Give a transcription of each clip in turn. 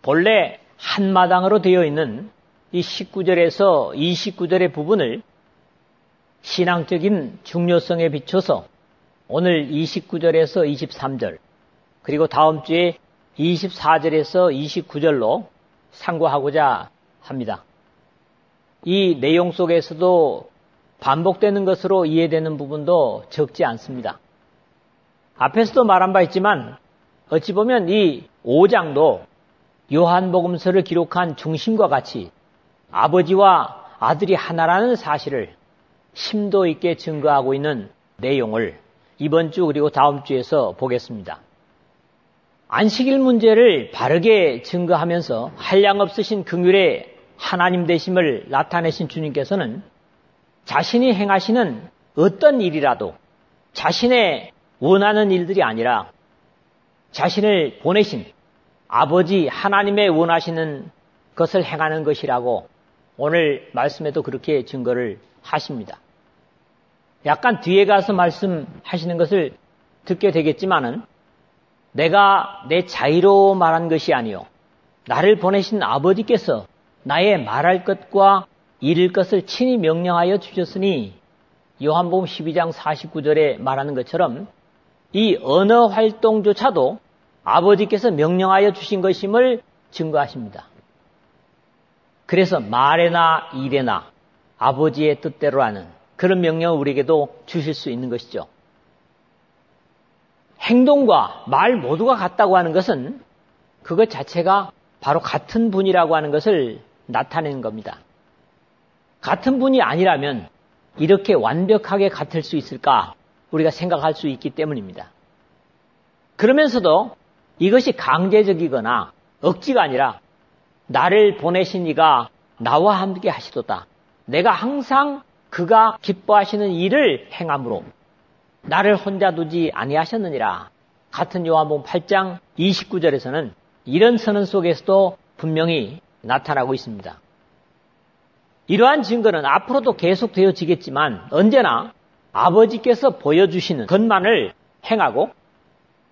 본래 한마당으로 되어 있는 이 19절에서 29절의 부분을 신앙적인 중요성에 비춰서 오늘 29절에서 23절, 그리고 다음 주에 24절에서 29절로 상고하고자 합니다. 이 내용 속에서도 반복되는 것으로 이해되는 부분도 적지 않습니다. 앞에서도 말한 바 있지만 어찌 보면 이 5장도 요한복음서를 기록한 중심과 같이 아버지와 아들이 하나라는 사실을 심도 있게 증거하고 있는 내용을 이번 주 그리고 다음 주에서 보겠습니다. 안식일 문제를 바르게 증거하면서 한량없으신 긍휼의 하나님 되심을 나타내신 주님께서는 자신이 행하시는 어떤 일이라도 자신의 원하는 일들이 아니라 자신을 보내신 아버지 하나님의 원하시는 것을 행하는 것이라고 오늘 말씀에도 그렇게 증거를 하십니다. 약간 뒤에 가서 말씀하시는 것을 듣게 되겠지만은 내가 내 자의로 말한 것이 아니요 나를 보내신 아버지께서 나의 말할 것과 이를 것을 친히 명령하여 주셨으니 요한복음 12장 49절에 말하는 것처럼 이 언어 활동조차도 아버지께서 명령하여 주신 것임을 증거하십니다. 그래서 말에나 일에나 아버지의 뜻대로 하는 그런 명령을 우리에게도 주실 수 있는 것이죠. 행동과 말 모두가 같다고 하는 것은 그것 자체가 바로 같은 분이라고 하는 것을 나타내는 겁니다. 같은 분이 아니라면 이렇게 완벽하게 같을 수 있을까 우리가 생각할 수 있기 때문입니다. 그러면서도 이것이 강제적이거나 억지가 아니라 나를 보내신 이가 나와 함께 하시도다. 내가 항상 그가 기뻐하시는 일을 행함으로 나를 혼자 두지 아니하셨느니라. 같은 요한복음 8장 29절에서는 이런 선언 속에서도 분명히 나타나고 있습니다. 이러한 증거는 앞으로도 계속되어지겠지만 언제나 아버지께서 보여주시는 것만을 행하고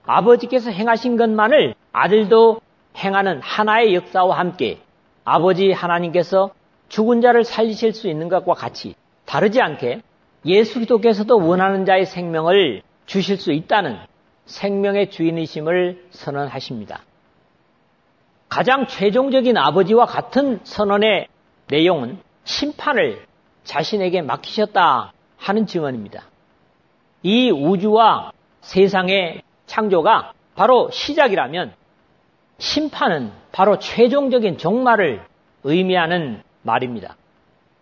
아버지께서 행하신 것만을 아들도 행하는 하나의 역사와 함께 아버지 하나님께서 죽은 자를 살리실 수 있는 것과 같이 다르지 않게 예수 그리스도께서도 원하는 자의 생명을 주실 수 있다는 생명의 주인이심을 선언하십니다. 가장 최종적인 아버지와 같은 선언의 내용은 심판을 자신에게 맡기셨다 하는 증언입니다. 이 우주와 세상의 창조가 바로 시작이라면 심판은 바로 최종적인 종말을 의미하는 말입니다.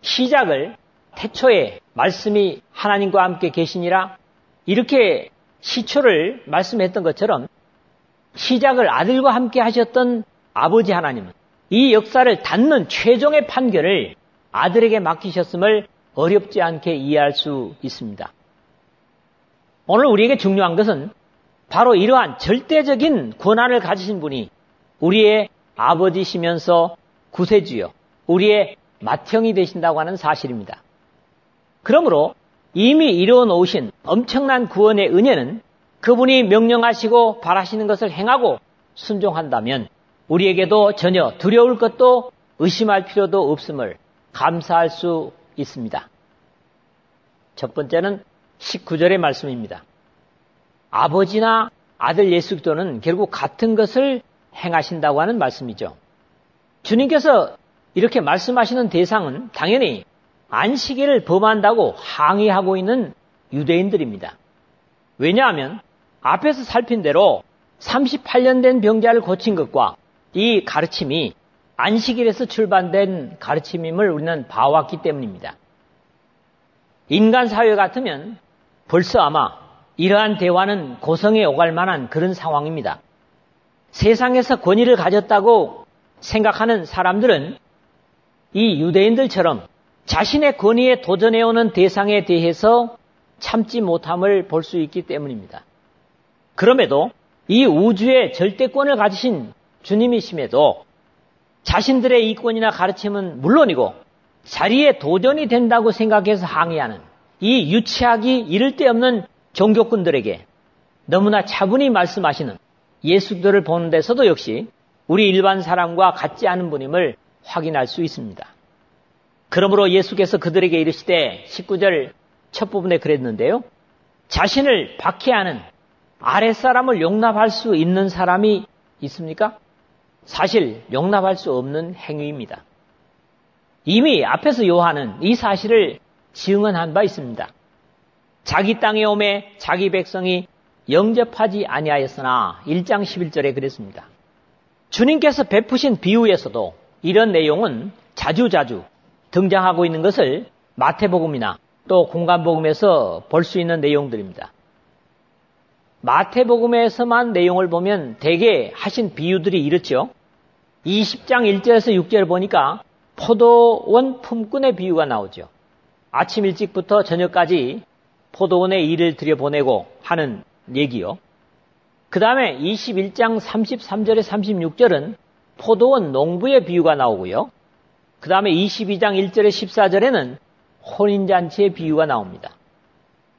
시작을 태초에 말씀이 하나님과 함께 계시니라 이렇게 시초를 말씀했던 것처럼 시작을 아들과 함께 하셨던 아버지 하나님은 이 역사를 닫는 최종의 판결을 아들에게 맡기셨음을 어렵지 않게 이해할 수 있습니다. 오늘 우리에게 중요한 것은 바로 이러한 절대적인 권한을 가지신 분이 우리의 아버지시면서 구세주여 우리의 맏형이 되신다고 하는 사실입니다. 그러므로 이미 이루어 놓으신 엄청난 구원의 은혜는 그분이 명령하시고 바라시는 것을 행하고 순종한다면 우리에게도 전혀 두려울 것도 의심할 필요도 없음을 감사할 수 있습니다. 첫 번째는 19절의 말씀입니다. 아버지나 아들 예수 그리스도는 결국 같은 것을 행하신다고 하는 말씀이죠. 주님께서 이렇게 말씀하시는 대상은 당연히 안식일을 범한다고 항의하고 있는 유대인들입니다. 왜냐하면 앞에서 살핀 대로 38년 된 병자를 고친 것과 이 가르침이 안식일에서 출발된 가르침임을 우리는 봐왔기 때문입니다. 인간 사회 같으면 벌써 아마 이러한 대화는 고성에 오갈 만한 그런 상황입니다. 세상에서 권위를 가졌다고 생각하는 사람들은 이 유대인들처럼 자신의 권위에 도전해오는 대상에 대해서 참지 못함을 볼 수 있기 때문입니다. 그럼에도 이 우주의 절대권을 가지신 주님이심에도 자신들의 이권이나 가르침은 물론이고 자리에 도전이 된다고 생각해서 항의하는 이 유치하기 이를 데 없는 종교꾼들에게 너무나 차분히 말씀하시는 예수들을 보는 데서도 역시 우리 일반 사람과 같지 않은 분임을 확인할 수 있습니다. 그러므로 예수께서 그들에게 이르시되 19절 첫 부분에 그랬는데요. 자신을 박해하는 아랫사람을 용납할 수 있는 사람이 있습니까? 사실 용납할 수 없는 행위입니다. 이미 앞에서 요한은 이 사실을 증언한 바 있습니다. 자기 땅에 오매 자기 백성이 영접하지 아니하였으나 1장 11절에 그랬습니다. 주님께서 베푸신 비유에서도 이런 내용은 자주자주 등장하고 있는 것을 마태복음이나 또 공간복음에서 볼 수 있는 내용들입니다. 마태복음에서만 내용을 보면 대개 하신 비유들이 이렇죠. 20장 1절에서 6절을 보니까 포도원 품꾼의 비유가 나오죠. 아침 일찍부터 저녁까지 포도원에 일을 들여보내고 하는 얘기요. 그 다음에 21장 33절에 36절은 포도원 농부의 비유가 나오고요. 그 다음에 22장 1절에 14절에는 혼인잔치의 비유가 나옵니다.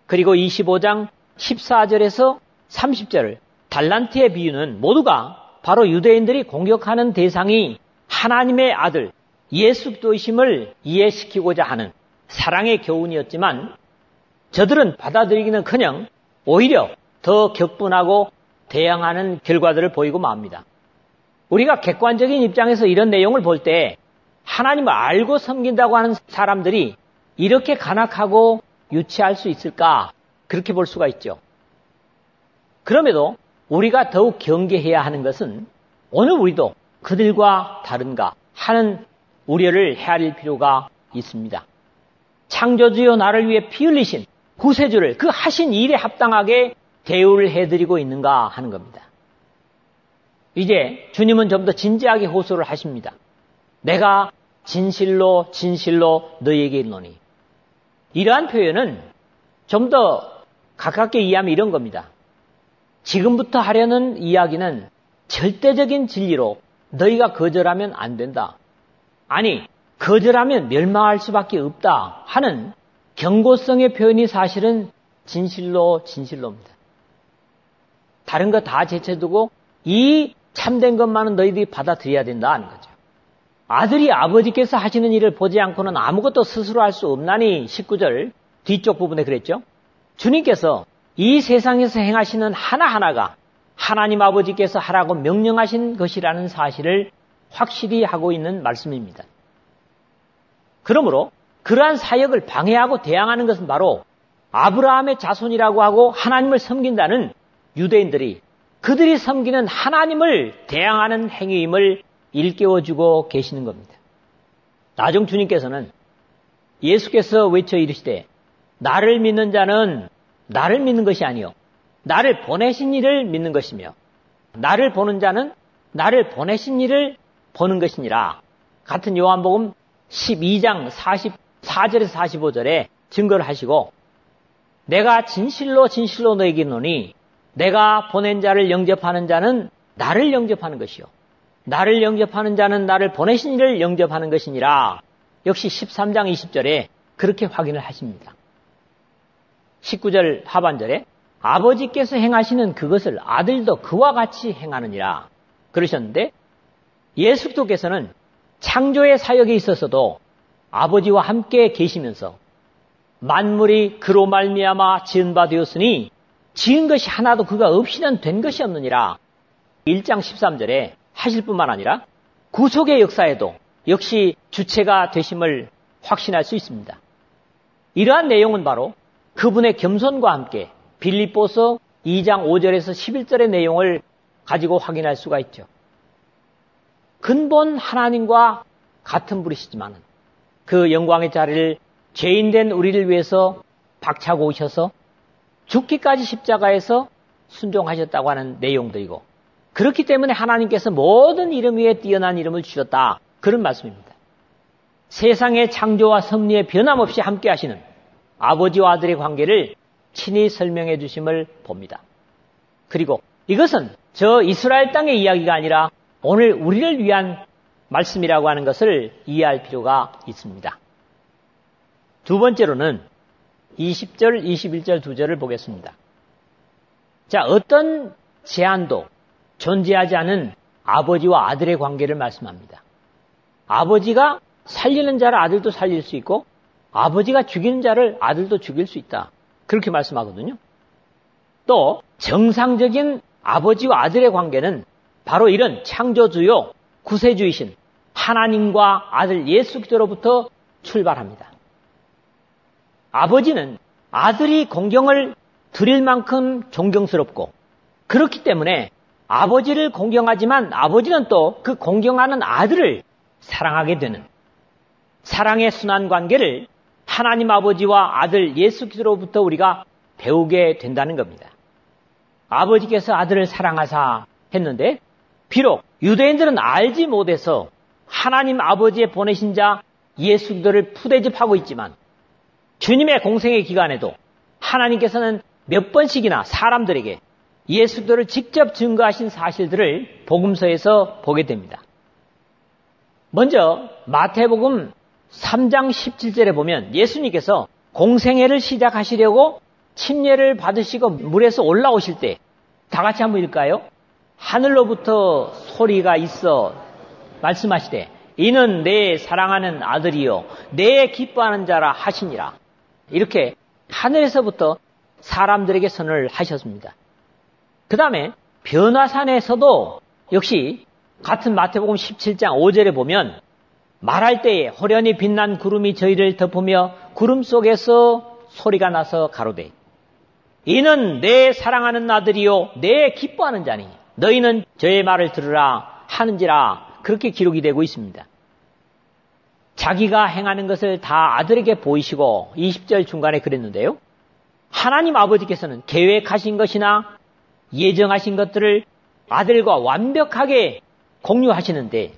그리고 25장 14절에서 30절 달란트의 비유는 모두가 바로 유대인들이 공격하는 대상이 하나님의 아들 예수 그리스도이심을 이해시키고자 하는 사랑의 교훈이었지만 저들은 받아들이기는커녕 오히려 더 격분하고 대항하는 결과들을 보이고 맙니다. 우리가 객관적인 입장에서 이런 내용을 볼 때 하나님을 알고 섬긴다고 하는 사람들이 이렇게 간악하고 유치할 수 있을까? 그렇게 볼 수가 있죠. 그럼에도 우리가 더욱 경계해야 하는 것은 오늘 우리도 그들과 다른가 하는 우려를 헤아릴 필요가 있습니다. 창조주여 나를 위해 피 흘리신 구세주를 그 하신 일에 합당하게 대우를 해드리고 있는가 하는 겁니다. 이제 주님은 좀 더 진지하게 호소를 하십니다. 내가 진실로 진실로 너희에게 이르노니. 이러한 표현은 좀 더 가깝게 이해하면 이런 겁니다. 지금부터 하려는 이야기는 절대적인 진리로 너희가 거절하면 안 된다. 아니, 거절하면 멸망할 수밖에 없다 하는 경고성의 표현이 사실은 진실로 진실로입니다. 다른 거 다 제쳐두고 이 참된 것만은 너희들이 받아들여야 된다 하는 거죠. 아들이 아버지께서 하시는 일을 보지 않고는 아무것도 스스로 할 수 없나니 19절 뒤쪽 부분에 그랬죠. 주님께서 이 세상에서 행하시는 하나하나가 하나님 아버지께서 하라고 명령하신 것이라는 사실을 확실히 하고 있는 말씀입니다. 그러므로 그러한 사역을 방해하고 대항하는 것은 바로 아브라함의 자손이라고 하고 하나님을 섬긴다는 유대인들이 그들이 섬기는 하나님을 대항하는 행위임을 일깨워주고 계시는 겁니다. 나중 주님께서는 예수께서 외쳐 이르시되 나를 믿는 자는 나를 믿는 것이 아니요 나를 보내신 이를 믿는 것이며 나를 보는 자는 나를 보내신 이를 보는 것이니라. 같은 요한복음 12장 44절에서 45절에 증거를 하시고 내가 진실로 진실로 너에게 이르노니 내가 보낸 자를 영접하는 자는 나를 영접하는 것이요 나를 영접하는 자는 나를 보내신 이를 영접하는 것이니라. 역시 13장 20절에 그렇게 확인을 하십니다. 19절 하반절에 아버지께서 행하시는 그것을 아들도 그와 같이 행하느니라 그러셨는데 예수 그리스도께서는 창조의 사역에 있어서도 아버지와 함께 계시면서 만물이 그로 말미암아 지은 바 되었으니 지은 것이 하나도 그가 없이는 된 것이 없느니라. 1장 13절에 하실 뿐만 아니라 구속의 역사에도 역시 주체가 되심을 확신할 수 있습니다. 이러한 내용은 바로 그분의 겸손과 함께 빌립보서 2장 5절에서 11절의 내용을 가지고 확인할 수가 있죠. 근본 하나님과 같은 분이시지만 그 영광의 자리를 죄인된 우리를 위해서 박차고 오셔서 죽기까지 십자가에서 순종하셨다고 하는 내용들이고 그렇기 때문에 하나님께서 모든 이름 위에 뛰어난 이름을 주셨다. 그런 말씀입니다. 세상의 창조와 섭리에 변함없이 함께 하시는 아버지와 아들의 관계를 친히 설명해 주심을 봅니다. 그리고 이것은 저 이스라엘 땅의 이야기가 아니라 오늘 우리를 위한 말씀이라고 하는 것을 이해할 필요가 있습니다. 두 번째로는 20절, 21절 두 절을 보겠습니다. 자, 어떤 제한도 존재하지 않은 아버지와 아들의 관계를 말씀합니다. 아버지가 살리는 자를 아들도 살릴 수 있고 아버지가 죽이는 자를 아들도 죽일 수 있다. 그렇게 말씀하거든요. 또 정상적인 아버지와 아들의 관계는 바로 이런 창조주요 구세주이신 하나님과 아들 예수 그리스도로부터 출발합니다. 아버지는 아들이 공경을 드릴 만큼 존경스럽고 그렇기 때문에 아버지를 공경하지만 아버지는 또 그 공경하는 아들을 사랑하게 되는 사랑의 순환 관계를 하나님 아버지와 아들 예수 그리스도로부터 우리가 배우게 된다는 겁니다. 아버지께서 아들을 사랑하사 했는데 비록 유대인들은 알지 못해서 하나님 아버지의 보내신 자 예수 그리스도를 푸대접하고 있지만 주님의 공생의 기간에도 하나님께서는 몇 번씩이나 사람들에게 예수 그리스도를 직접 증거하신 사실들을 복음서에서 보게 됩니다. 먼저 마태복음 3장 17절에 보면 예수님께서 공생애를 시작하시려고 침례를 받으시고 물에서 올라오실 때 다 같이 한번 읽을까요? 하늘로부터 소리가 있어 말씀하시되 이는 내 사랑하는 아들이요 내 기뻐하는 자라 하시니라. 이렇게 하늘에서부터 사람들에게 선언을 하셨습니다. 그 다음에 변화산에서도 역시 같은 마태복음 17장 5절에 보면 말할 때에 호련히 빛난 구름이 저희를 덮으며 구름 속에서 소리가 나서 가로되 이는 내 사랑하는 아들이요 내 기뻐하는 자니 너희는 저의 말을 들으라 하는지라. 그렇게 기록이 되고 있습니다. 자기가 행하는 것을 다 아들에게 보이시고 20절 중간에 그랬는데요. 하나님 아버지께서는 계획하신 것이나 예정하신 것들을 아들과 완벽하게 공유하시는데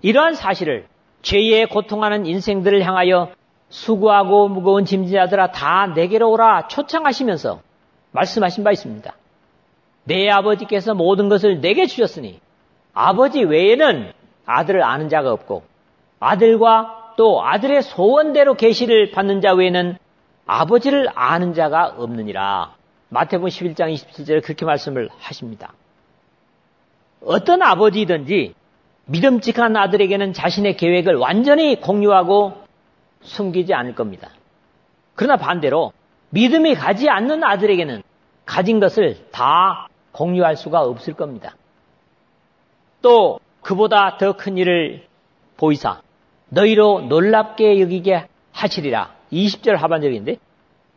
이러한 사실을 죄에 고통하는 인생들을 향하여 수고하고 무거운 짐진자들아 다 내게로 오라 초청하시면서 말씀하신 바 있습니다. 내 아버지께서 모든 것을 내게 주셨으니 아버지 외에는 아들을 아는 자가 없고 아들과 또 아들의 소원대로 계시를 받는 자 외에는 아버지를 아는 자가 없느니라. 마태복음 11장 27절에 그렇게 말씀을 하십니다. 어떤 아버지든지 믿음직한 아들에게는 자신의 계획을 완전히 공유하고 숨기지 않을 겁니다. 그러나 반대로 믿음이 가지 않는 아들에게는 가진 것을 다 공유할 수가 없을 겁니다. 또 그보다 더 큰 일을 보이사 너희로 놀랍게 여기게 하시리라. 20절 하반절인데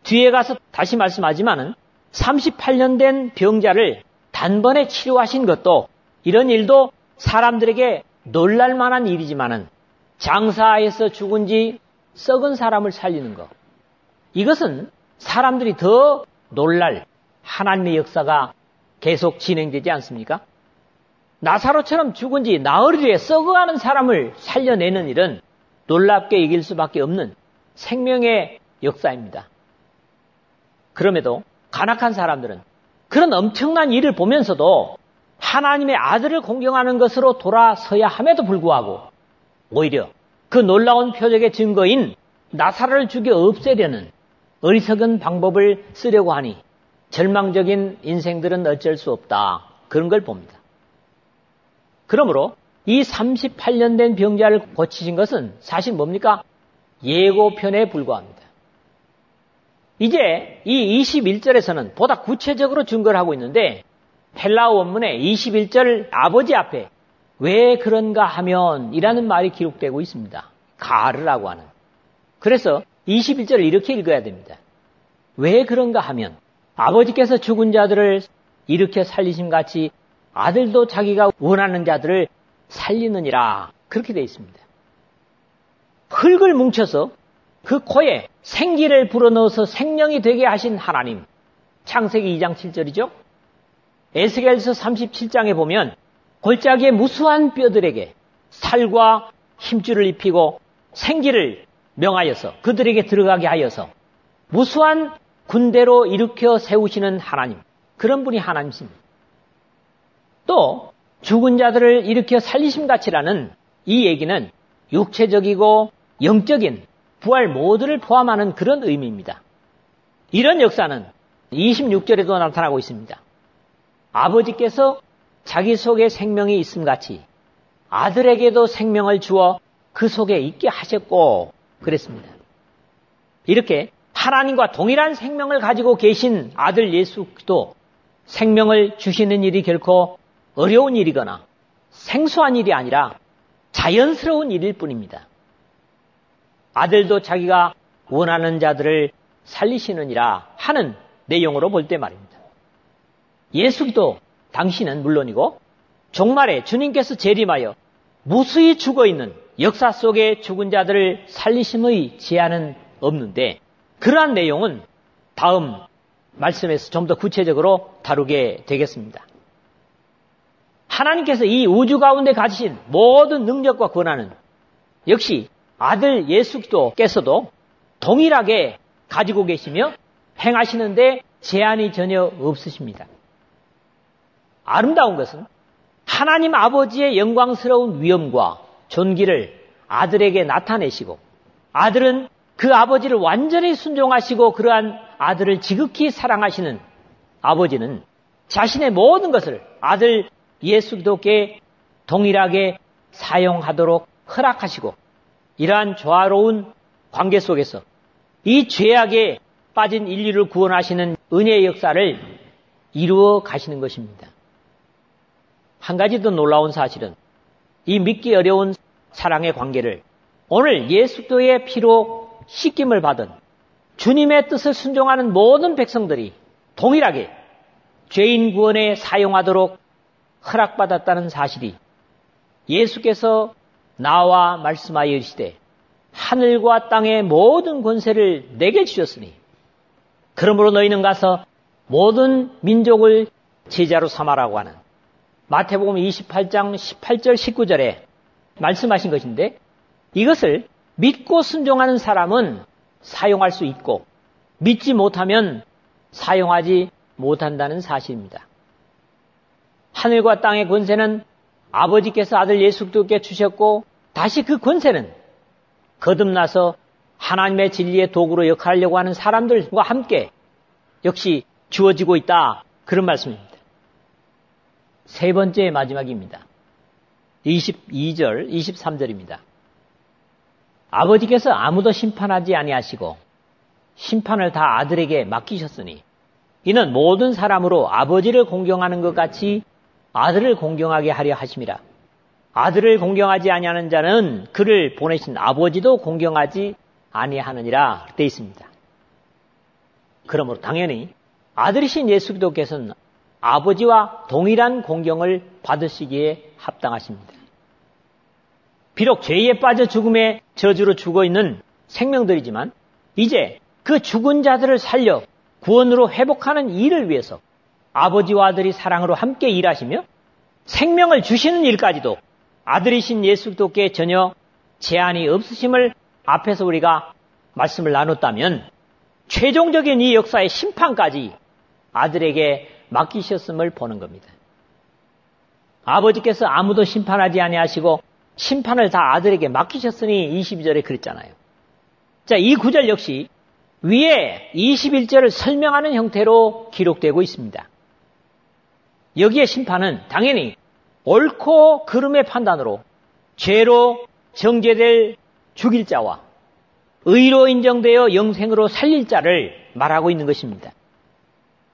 뒤에 가서 다시 말씀하지만은 38년 된 병자를 단번에 치료하신 것도 이런 일도 사람들에게 놀랄 만한 일이지만은 장사에서 죽은 지 썩은 사람을 살리는 것. 이것은 사람들이 더 놀랄 하나님의 역사가 계속 진행되지 않습니까? 나사로처럼 죽은 지 나흘이에 썩어가는 사람을 살려내는 일은 놀랍게 여길 수밖에 없는 생명의 역사입니다. 그럼에도 간악한 사람들은 그런 엄청난 일을 보면서도 하나님의 아들을 공경하는 것으로 돌아서야 함에도 불구하고 오히려 그 놀라운 표적의 증거인 나사로를 죽여 없애려는 어리석은 방법을 쓰려고 하니 절망적인 인생들은 어쩔 수 없다. 그런 걸 봅니다. 그러므로 이 38년 된 병자를 고치신 것은 사실 뭡니까? 예고편에 불과합니다. 이제 이 21절에서는 보다 구체적으로 증거를 하고 있는데 헬라어 원문에 21절 아버지 앞에 왜 그런가 하면 이라는 말이 기록되고 있습니다. 가르라고 하는. 그래서 21절을 이렇게 읽어야 됩니다. 왜 그런가 하면 아버지께서 죽은 자들을 일으켜 살리심 같이 아들도 자기가 원하는 자들을 살리느니라. 그렇게 되어 있습니다. 흙을 뭉쳐서 그 코에 생기를 불어넣어서 생명이 되게 하신 하나님. 창세기 2장 7절이죠. 에스겔서 37장에 보면 골짜기의 무수한 뼈들에게 살과 힘줄을 입히고 생기를 명하여서 그들에게 들어가게 하여서 무수한 군대로 일으켜 세우시는 하나님. 그런 분이 하나님이십니다. 또 죽은 자들을 일으켜 살리심같이라는 이 얘기는 육체적이고 영적인 부활 모두를 포함하는 그런 의미입니다. 이런 역사는 26절에도 나타나고 있습니다. 아버지께서 자기 속에 생명이 있음 같이 아들에게도 생명을 주어 그 속에 있게 하셨고 그랬습니다. 이렇게 하나님과 동일한 생명을 가지고 계신 아들 예수 그리스도 생명을 주시는 일이 결코 어려운 일이거나 생소한 일이 아니라 자연스러운 일일 뿐입니다. 아들도 자기가 원하는 자들을 살리시느니라 하는 내용으로 볼 때 말입니다. 예수도 당신은 물론이고 종말에 주님께서 재림하여 무수히 죽어있는 역사 속의 죽은 자들을 살리심의 제한은 없는데 그러한 내용은 다음 말씀에서 좀 더 구체적으로 다루게 되겠습니다. 하나님께서 이 우주 가운데 가지신 모든 능력과 권한은 역시 아들 예수 그리스도께서도 동일하게 가지고 계시며 행하시는데 제한이 전혀 없으십니다. 아름다운 것은 하나님 아버지의 영광스러운 위엄과 존귀를 아들에게 나타내시고 아들은 그 아버지를 완전히 순종하시고 그러한 아들을 지극히 사랑하시는 아버지는 자신의 모든 것을 아들 예수 그리스도께 동일하게 사용하도록 허락하시고 이러한 조화로운 관계 속에서 이 죄악에 빠진 인류를 구원하시는 은혜의 역사를 이루어 가시는 것입니다. 한 가지 더 놀라운 사실은 이 믿기 어려운 사랑의 관계를 오늘 예수 그리스도의 피로 씻김을 받은 주님의 뜻을 순종하는 모든 백성들이 동일하게 죄인 구원에 사용하도록 허락받았다는 사실이 예수께서 나와 말씀하여 이르시되 하늘과 땅의 모든 권세를 내게 주셨으니 그러므로 너희는 가서 모든 민족을 제자로 삼아라고 하는 마태복음 28장 18절 19절에 말씀하신 것인데 이것을 믿고 순종하는 사람은 사용할 수 있고 믿지 못하면 사용하지 못한다는 사실입니다. 하늘과 땅의 권세는 아버지께서 아들 예수 그리스도께 주셨고 다시 그 권세는 거듭나서 하나님의 진리의 도구로 역할하려고 하는 사람들과 함께 역시 주어지고 있다. 그런 말씀입니다. 세 번째 마지막입니다. 22절, 23절입니다. 아버지께서 아무도 심판하지 아니하시고 심판을 다 아들에게 맡기셨으니 이는 모든 사람으로 아버지를 공경하는 것 같이 아들을 공경하게 하려 하심이라. 아들을 공경하지 아니하는 자는 그를 보내신 아버지도 공경하지 아니하느니라 되어 있습니다. 그러므로 당연히 아들이신 예수 그리스도께서는 아버지와 동일한 공경을 받으시기에 합당하십니다. 비록 죄에 빠져 죽음의 저주로 죽어있는 생명들이지만 이제 그 죽은 자들을 살려 구원으로 회복하는 일을 위해서 아버지와 아들이 사랑으로 함께 일하시며 생명을 주시는 일까지도 아들이신 예수 그리스도께 전혀 제한이 없으심을 앞에서 우리가 말씀을 나눴다면 최종적인 이 역사의 심판까지 아들에게 맡기셨음을 보는 겁니다. 아버지께서 아무도 심판하지 아니하시고 심판을 다 아들에게 맡기셨으니 22절에 그랬잖아요. 자, 이 구절 역시 위에 21절을 설명하는 형태로 기록되고 있습니다. 여기에 심판은 당연히 옳고 그름의 판단으로 죄로 정죄될 죽일 자와 의로 인정되어 영생으로 살릴 자를 말하고 있는 것입니다.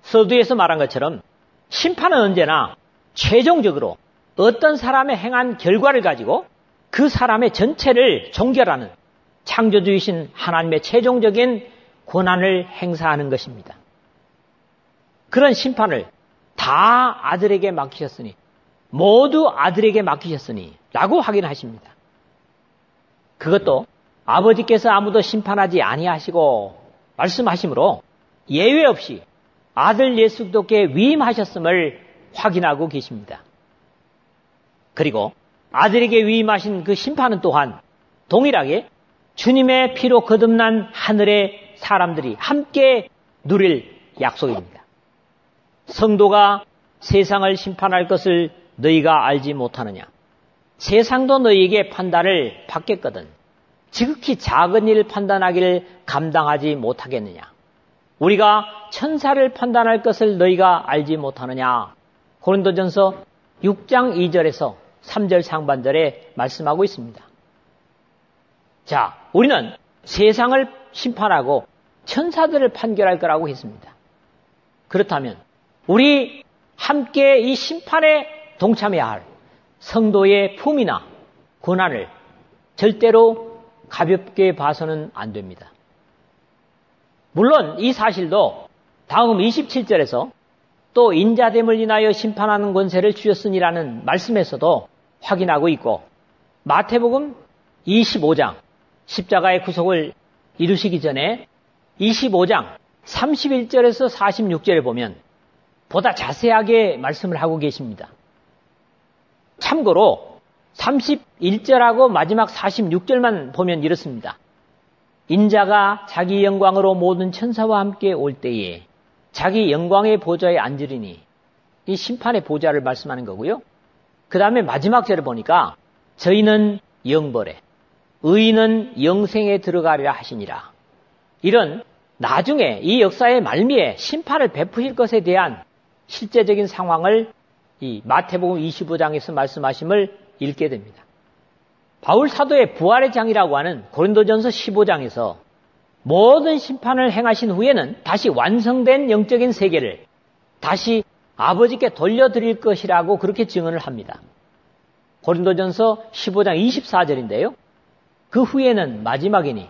서두에서 말한 것처럼 심판은 언제나 최종적으로 어떤 사람의 행한 결과를 가지고 그 사람의 전체를 종결하는 창조주이신 하나님의 최종적인 권한을 행사하는 것입니다. 그런 심판을 다 아들에게 맡기셨으니 모두 아들에게 맡기셨으니 라고 확인하십니다. 그것도 아버지께서 아무도 심판하지 아니하시고 말씀하시므로 예외 없이 아들 예수 그리스도께 위임하셨음을 확인하고 계십니다. 그리고 아들에게 위임하신 그 심판은 또한 동일하게 주님의 피로 거듭난 하늘의 사람들이 함께 누릴 약속입니다. 성도가 세상을 심판할 것을 너희가 알지 못하느냐? 세상도 너희에게 판단을 받겠거든 지극히 작은 일을 판단하기를 감당하지 못하겠느냐? 우리가 천사를 판단할 것을 너희가 알지 못하느냐? 고린도전서 6장 2절에서 3절 상반절에 말씀하고 있습니다. 자, 우리는 세상을 심판하고 천사들을 판결할 거라고 했습니다. 그렇다면 우리 함께 이 심판에 동참해야 할 성도의 품이나 고난을 절대로 가볍게 봐서는 안 됩니다. 물론 이 사실도 다음 27절에서 또 인자됨을 인하여 심판하는 권세를 주셨으니라는 말씀에서도 확인하고 있고, 마태복음 25장 십자가의 구속을 이루시기 전에 25장 31절에서 46절에 보면 보다 자세하게 말씀을 하고 계십니다. 참고로 31절하고 마지막 46절만 보면 이렇습니다. 인자가 자기 영광으로 모든 천사와 함께 올 때에 자기 영광의 보좌에 앉으리니, 이 심판의 보좌를 말씀하는 거고요. 그 다음에 마지막 절을 보니까 저희는 영벌에 의인은 영생에 들어가리라 하시니라. 이런 나중에 이 역사의 말미에 심판을 베푸실 것에 대한 실제적인 상황을 이 마태복음 25장에서 말씀하심을 읽게 됩니다. 바울 사도의 부활의 장이라고 하는 고린도전서 15장에서 모든 심판을 행하신 후에는 다시 완성된 영적인 세계를 다시 아버지께 돌려드릴 것이라고 그렇게 증언을 합니다. 고린도전서 15장 24절인데요. 그 후에는 마지막이니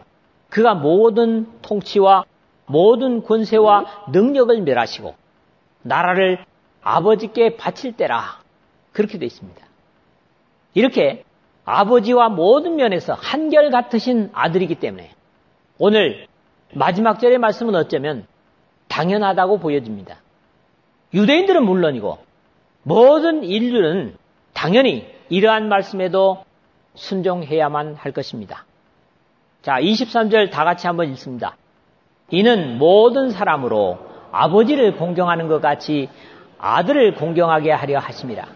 그가 모든 통치와 모든 권세와 능력을 멸하시고 나라를 아버지께 바칠 때라, 그렇게 되어 있습니다. 이렇게 아버지와 모든 면에서 한결같으신 아들이기 때문에 오늘 마지막 절의 말씀은 어쩌면 당연하다고 보여집니다. 유대인들은 물론이고 모든 인류는 당연히 이러한 말씀에도 순종해야만 할 것입니다. 자, 23절 다 같이 한번 읽습니다. 이는 모든 사람으로 아버지를 공경하는 것 같이 아들을 공경하게 하려 하심이라.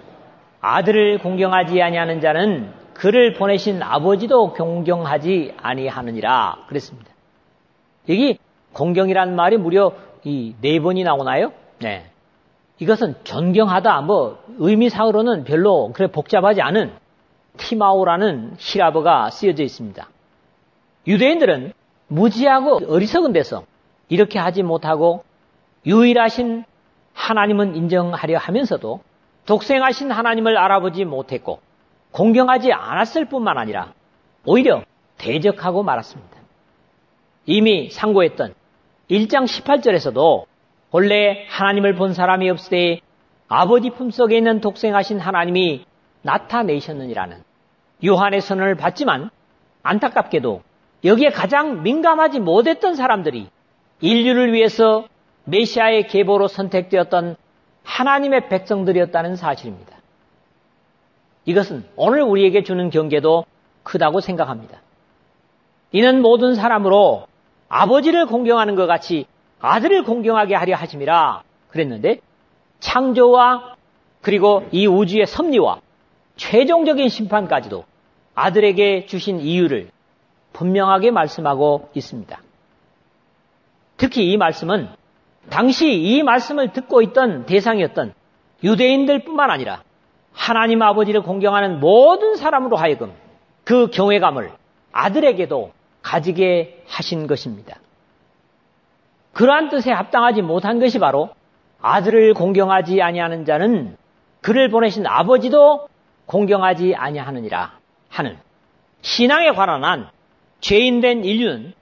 아들을 공경하지 아니하는 자는 그를 보내신 아버지도 공경하지 아니하느니라 그랬습니다. 여기 공경이라는 말이 무려 이 4번이 나오나요? 네. 이것은 존경하다, 의미상으로는 별로 그렇게 복잡하지 않은 티마오라는 히라버가 쓰여져 있습니다. 유대인들은 무지하고 어리석은 데서 이렇게 하지 못하고 유일하신 하나님은 인정하려 하면서도 독생하신 하나님을 알아보지 못했고 공경하지 않았을 뿐만 아니라 오히려 대적하고 말았습니다. 이미 상고했던 1장 18절에서도 본래 하나님을 본 사람이 없으되 아버지 품속에 있는 독생하신 하나님이 나타내셨느니라는 요한의 선언을 받지만 안타깝게도 여기에 가장 민감하지 못했던 사람들이 인류를 위해서 메시아의 계보로 선택되었던 하나님의 백성들이었다는 사실입니다. 이것은 오늘 우리에게 주는 경계도 크다고 생각합니다. 이는 모든 사람으로 아버지를 공경하는 것 같이 아들을 공경하게 하려 하심이라 그랬는데, 창조와 그리고 이 우주의 섭리와 최종적인 심판까지도 아들에게 주신 이유를 분명하게 말씀하고 있습니다. 특히 이 말씀은 당시 이 말씀을 듣고 있던 대상이었던 유대인들뿐만 아니라 하나님 아버지를 공경하는 모든 사람으로 하여금 그 경외감을 아들에게도 가지게 하신 것입니다. 그러한 뜻에 합당하지 못한 것이 바로 아들을 공경하지 아니하는 자는 그를 보내신 아버지도 공경하지 아니하느니라 하는, 신앙에 관한 죄인된 인류는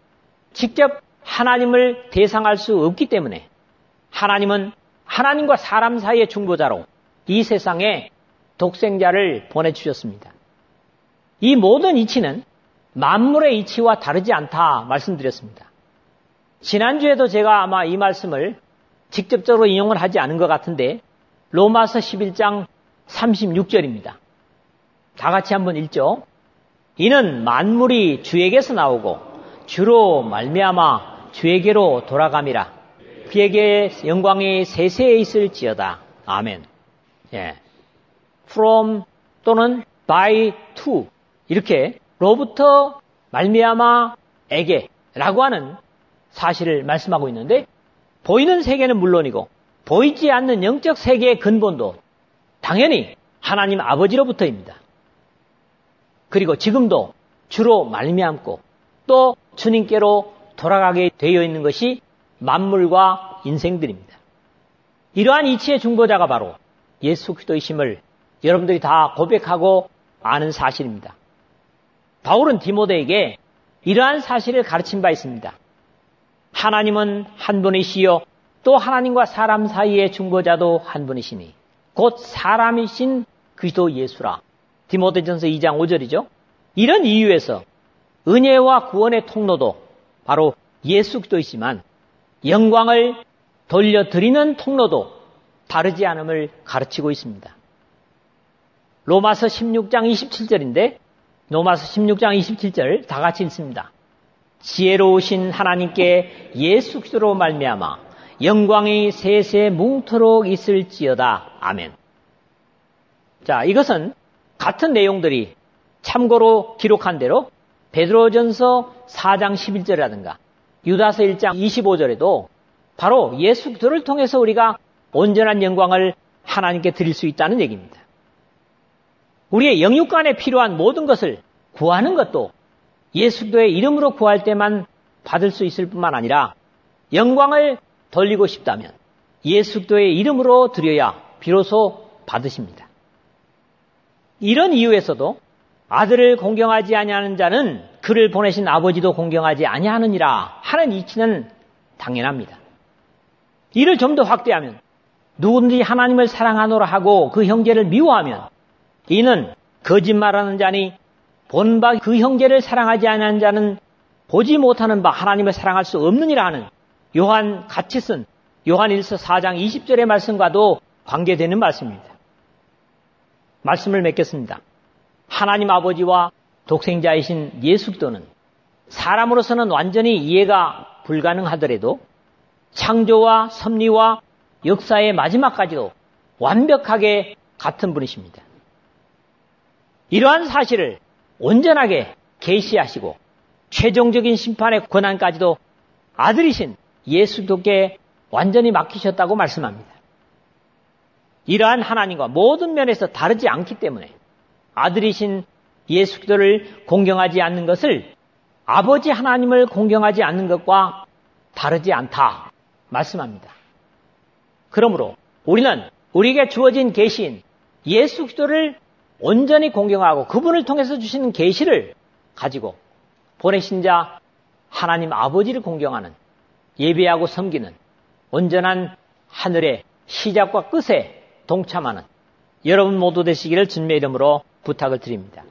직접 하나님을 대상할 수 없기 때문에 하나님은 하나님과 사람 사이의 중보자로 이 세상에 독생자를 보내주셨습니다. 이 모든 이치는 만물의 이치와 다르지 않다 말씀드렸습니다. 지난주에도 제가 아마 이 말씀을 직접적으로 인용을 하지 않은 것 같은데 로마서 11장 36절입니다. 다 같이 한번 읽죠. 이는 만물이 주에게서 나오고 주로 말미암아 주에게로 돌아감이라. 그에게 영광이 세세에 있을지어다. 아멘. 예. from 또는 by to 이렇게 로부터 말미암아 에게라고 하는 사실을 말씀하고 있는데, 보이는 세계는 물론이고 보이지 않는 영적 세계의 근본도 당연히 하나님 아버지로부터입니다. 그리고 지금도 주로 말미암고 또 주님께로 돌아가게 되어 있는 것이 만물과 인생들입니다. 이러한 이치의 중보자가 바로 예수 그리스도이심을 여러분들이 다 고백하고 아는 사실입니다. 바울은 디모데에게 이러한 사실을 가르친 바 있습니다. 하나님은 한 분이시요 또 하나님과 사람 사이의 중보자도 한 분이시니 곧 사람이신 그리스도 예수라. 디모데전서 2장 5절이죠. 이런 이유에서 은혜와 구원의 통로도 바로 예수 그리스도이지만 영광을 돌려드리는 통로도 다르지 않음을 가르치고 있습니다. 로마서 16장 27절인데 로마서 16장 27절 다 같이 읽습니다. 지혜로우신 하나님께 예수 그리스도로 말미암아 영광이 세세 뭉토록 있을지어다. 아멘. 자, 이것은 같은 내용들이 참고로 기록한 대로 베드로전서 4장 11절이라든가 유다서 1장 25절에도 바로 예수 그리스도를 통해서 우리가 온전한 영광을 하나님께 드릴 수 있다는 얘기입니다. 우리의 영육간에 필요한 모든 것을 구하는 것도 예수 그리스도의 이름으로 구할 때만 받을 수 있을 뿐만 아니라 영광을 돌리고 싶다면 예수 그리스도의 이름으로 드려야 비로소 받으십니다. 이런 이유에서도 아들을 공경하지 아니하는 자는 그를 보내신 아버지도 공경하지 아니하느니라 하는 이치는 당연합니다. 이를 좀 더 확대하면 누구든지 하나님을 사랑하노라 하고 그 형제를 미워하면 이는 거짓말하는 자니 본 바 그 형제를 사랑하지 아니하는 자는 보지 못하는 바 하나님을 사랑할 수 없느니라 하는 요한 같이 쓴 요한 1서 4장 20절의 말씀과도 관계되는 말씀입니다. 말씀을 맺겠습니다. 하나님 아버지와 독생자이신 예수 그리스도는 사람으로서는 완전히 이해가 불가능하더라도 창조와 섭리와 역사의 마지막까지도 완벽하게 같은 분이십니다. 이러한 사실을 온전하게 계시하시고 최종적인 심판의 권한까지도 아들이신 예수 그리스도께 완전히 맡기셨다고 말씀합니다. 이러한 하나님과 모든 면에서 다르지 않기 때문에 아들이신 예수 그리스도를 공경하지 않는 것을 아버지 하나님을 공경하지 않는 것과 다르지 않다 말씀합니다. 그러므로 우리는 우리에게 주어진 계시인 예수 그리스도를 온전히 공경하고 그분을 통해서 주시는 계시를 가지고 보내신 자 하나님 아버지를 공경하는 예배하고 섬기는 온전한 하늘의 시작과 끝에 동참하는 여러분 모두 되시기를 주님의 이름으로 부탁을 드립니다.